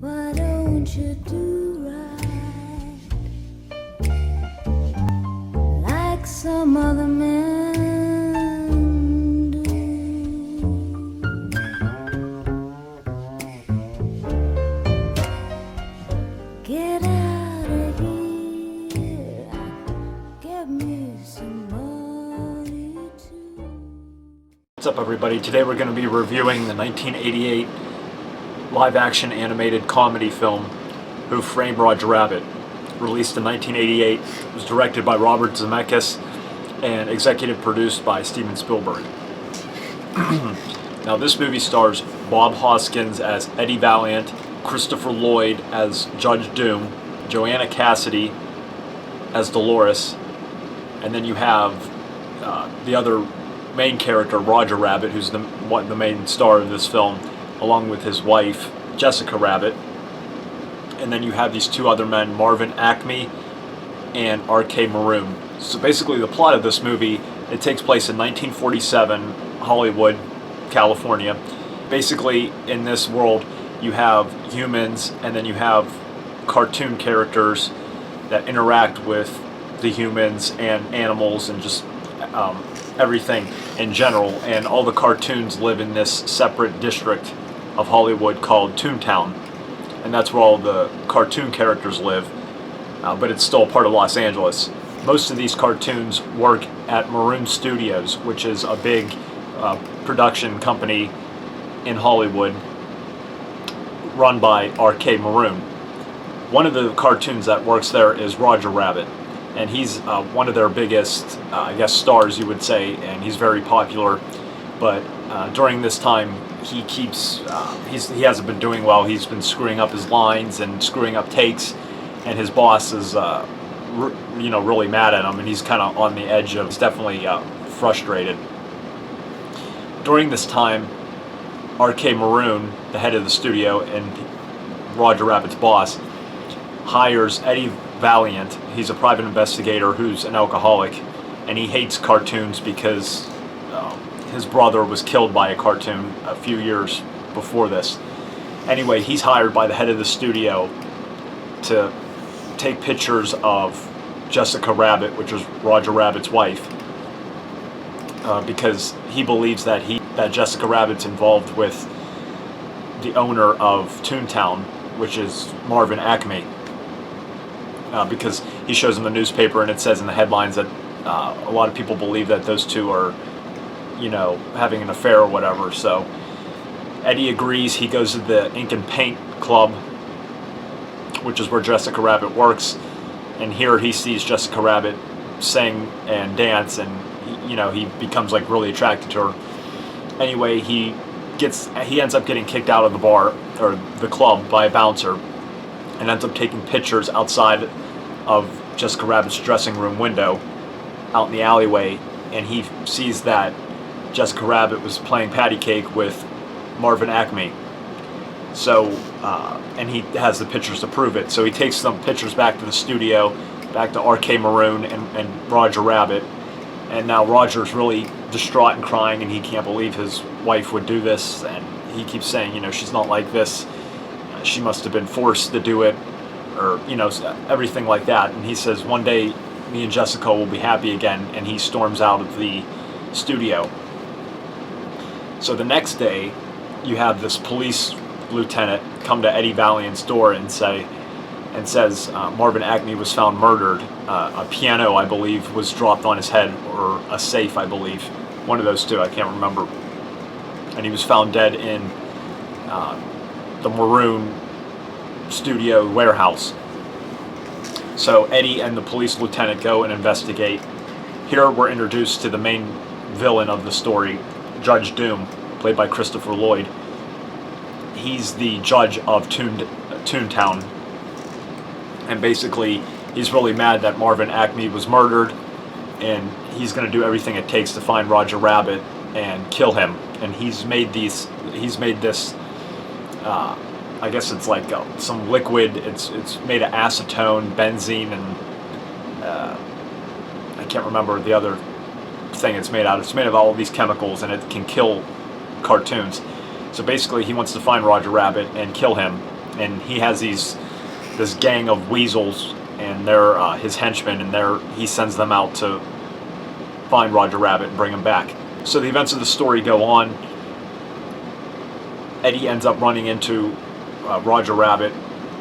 Why don't you do right like some other men do? Get out of here, give me some money too. What's up, everybody? Today we're going to be reviewing the 1988 live-action animated comedy film Who Framed Roger Rabbit. Released in 1988, it was directed by Robert Zemeckis and executive produced by Steven Spielberg. Now, this movie stars Bob Hoskins as Eddie Valiant, Christopher Lloyd as Judge Doom, Joanna Cassidy as Dolores, and then you have the other main character, Roger Rabbit, who's the main star of this film, along with his wife, Jessica Rabbit. And then you have these two other men, Marvin Acme and R.K. Maroon. So basically the plot of this movie, it takes place in 1947, Hollywood, California. Basically, in this world, you have humans and then you have cartoon characters that interact with the humans and animals and just everything in general. And all the cartoons live in this separate district of Hollywood called Toontown, and that's where all the cartoon characters live, but it's still part of Los Angeles. Most of these cartoons work at Maroon Studios, which is a big production company in Hollywood run by R.K. Maroon. One of the cartoons that works there is Roger Rabbit, and he's one of their biggest, I guess, stars, you would say, and he's very popular. But during this time, he hasn't been doing well. He's been screwing up his lines and screwing up takes, and his boss is, really mad at him, and he's kind of on the edge of, he's definitely frustrated. During this time, R.K. Maroon, the head of the studio and Roger Rabbit's boss, hires Eddie Valiant. He's a private investigator who's an alcoholic, and he hates cartoons because his brother was killed by a cartoon a few years before this. Anyway, he's hired by the head of the studio to take pictures of Jessica Rabbit, which is Roger Rabbit's wife, because he believes that Jessica Rabbit's involved with the owner of Toontown, which is Marvin Acme, because he shows in the newspaper and it says in the headlines that a lot of people believe that those two are having an affair or whatever. So Eddie agrees. He goes to the Ink and Paint Club, which is where Jessica Rabbit works, and here he sees Jessica Rabbit sing and dance, and he becomes like really attracted to her. Anyway, he ends up getting kicked out of the bar or the club by a bouncer, and ends up taking pictures outside of Jessica Rabbit's dressing room window out in the alleyway, and he sees that Jessica Rabbit was playing patty cake with Marvin Acme. So, and he has the pictures to prove it. So he takes some pictures back to the studio, back to R.K. Maroon and Roger Rabbit. And now Roger's really distraught and crying, and he can't believe his wife would do this. And he keeps saying, she's not like this. She must have been forced to do it, or, everything like that. And he says, one day, me and Jessica will be happy again. And he storms out of the studio. So the next day, you have this police lieutenant come to Eddie Valiant's door and says Marvin Acme was found murdered. A piano, I believe, was dropped on his head, or a safe, I believe. One of those two, I can't remember. And he was found dead in the Maroon studio warehouse. So Eddie and the police lieutenant go and investigate. Here we're introduced to the main villain of the story, Judge Doom, played by Christopher Lloyd. He's the judge of Toontown, and basically he's really mad that Marvin Acme was murdered, and he's going to do everything it takes to find Roger Rabbit and kill him. And he's made this I guess it's like some liquid. It's made of acetone, benzene, and I can't remember the other thing it's made out of. It's made of all of these chemicals, and it can kill cartoons. So basically he wants to find Roger Rabbit and kill him, and he has this gang of weasels, and they're his henchmen, and he sends them out to find Roger Rabbit and bring him back. So the events of the story go on. Eddie ends up running into Roger Rabbit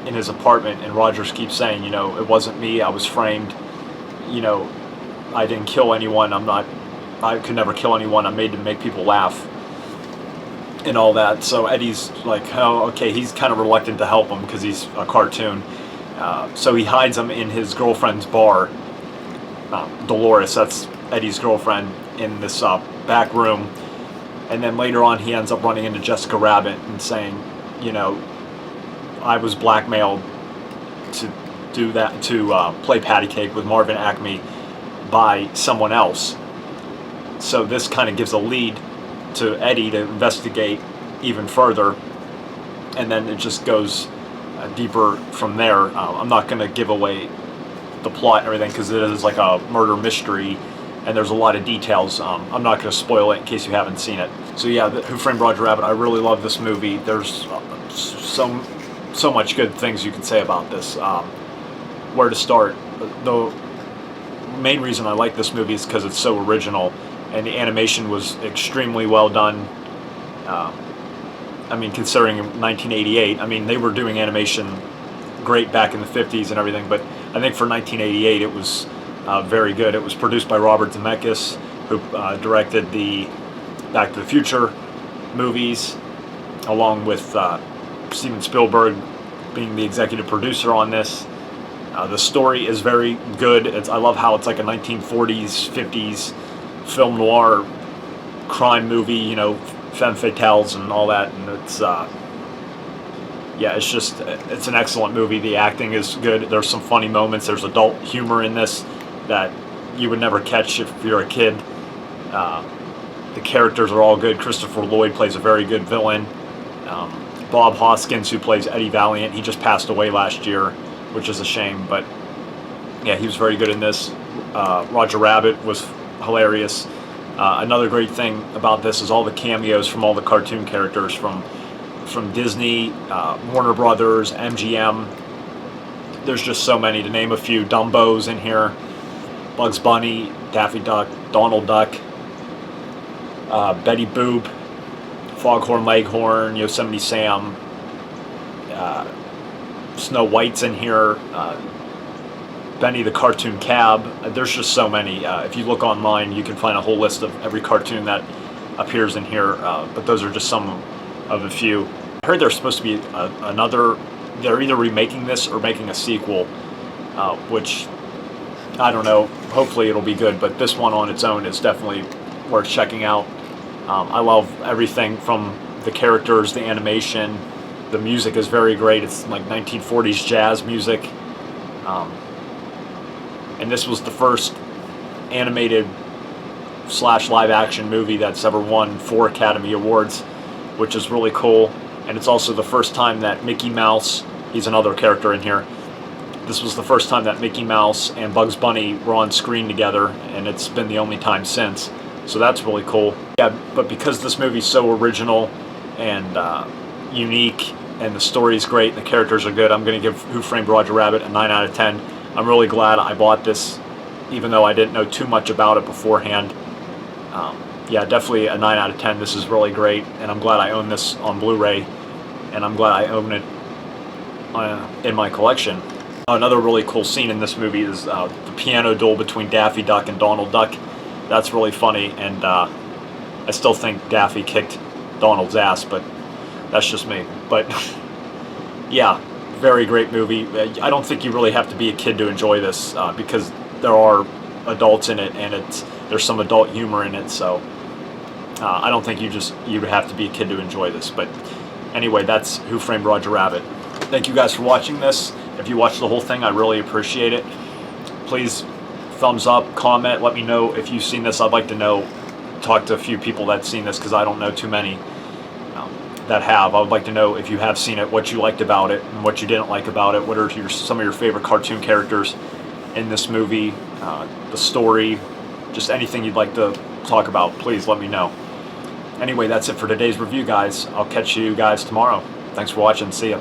in his apartment, and Rogers keeps saying, you know, it wasn't me, I was framed, you know, I didn't kill anyone, I could never kill anyone, I'm made to make people laugh, and all that. So Eddie's like, oh, okay, he's kind of reluctant to help him because he's a cartoon. So he hides him in his girlfriend's bar, Dolores, that's Eddie's girlfriend, in this back room. And then later on he ends up running into Jessica Rabbit and saying, you know, I was blackmailed to do that, to play patty cake with Marvin Acme by someone else. So this kind of gives a lead to Eddie to investigate even further, and then it just goes deeper from there. I'm not going to give away the plot and everything because it is like a murder mystery, and there's a lot of details. I'm not going to spoil it in case you haven't seen it. So yeah, Who Framed Roger Rabbit, I really love this movie. There's so much good things you can say about this. Where to start? The main reason I like this movie is because it's so original, and the animation was extremely well done. I mean, considering 1988, I mean, they were doing animation great back in the 50s and everything, but I think for 1988 it was very good. It was produced by Robert Zemeckis, who directed the Back to the Future movies, along with Steven Spielberg being the executive producer on this. The story is very good. I love how it's like a 1940s, 50s film noir crime movie, you know, femme fatales and all that, and it's yeah, it's an excellent movie. The acting is good. There's some funny moments. There's adult humor in this that you would never catch if you're a kid. The characters are all good. Christopher Lloyd plays a very good villain. Bob Hoskins, who plays Eddie Valiant, he just passed away last year, which is a shame, but yeah, he was very good in this. Roger Rabbit was hilarious. Another great thing about this is all the cameos from all the cartoon characters from Disney, Warner Brothers, MGM. There's just so many, to name a few. Dumbo's in here, Bugs Bunny, Daffy Duck, Donald Duck, Betty Boop, Foghorn Leghorn, Yosemite Sam, Snow White's in here, Benny the Cartoon Cab. There's just so many. If you look online, you can find a whole list of every cartoon that appears in here, but those are just some of the few. I heard there's supposed to be they're either remaking this or making a sequel, which, I don't know, hopefully it'll be good, but this one on its own is definitely worth checking out. I love everything from the characters, the animation, the music is very great. It's like 1940s jazz music. And this was the first animated / live action movie that's ever won 4 Academy Awards, which is really cool. And it's also the first time that Mickey Mouse, he's another character in here, this was the first time that Mickey Mouse and Bugs Bunny were on screen together, and it's been the only time since. So that's really cool. Yeah, but because this movie's so original and unique, and the story's great, and the characters are good, I'm going to give Who Framed Roger Rabbit a 9 out of 10. I'm really glad I bought this, even though I didn't know too much about it beforehand. Yeah, definitely a 9 out of 10. This is really great, and I'm glad I own this on Blu-ray, and I'm glad I own it in my collection. Another really cool scene in this movie is the piano duel between Daffy Duck and Donald Duck. That's really funny, and I still think Daffy kicked Donald's ass, but that's just me. But yeah, very great movie. I don't think you really have to be a kid to enjoy this, because there are adults in it, and there's some adult humor in it, so I don't think you'd have to be a kid to enjoy this. But anyway, that's Who Framed Roger Rabbit. Thank you guys for watching this. If you watched the whole thing, I really appreciate it. Please thumbs up, comment, let me know if you've seen this. I'd like to know, talk to a few people that's seen this, because I don't know too many that have. I would like to know if you have seen it, what you liked about it and what you didn't like about it. What are some of your favorite cartoon characters in this movie, the story, just anything you'd like to talk about, please let me know. Anyway, that's it for today's review, guys. I'll catch you guys tomorrow. Thanks for watching. See ya.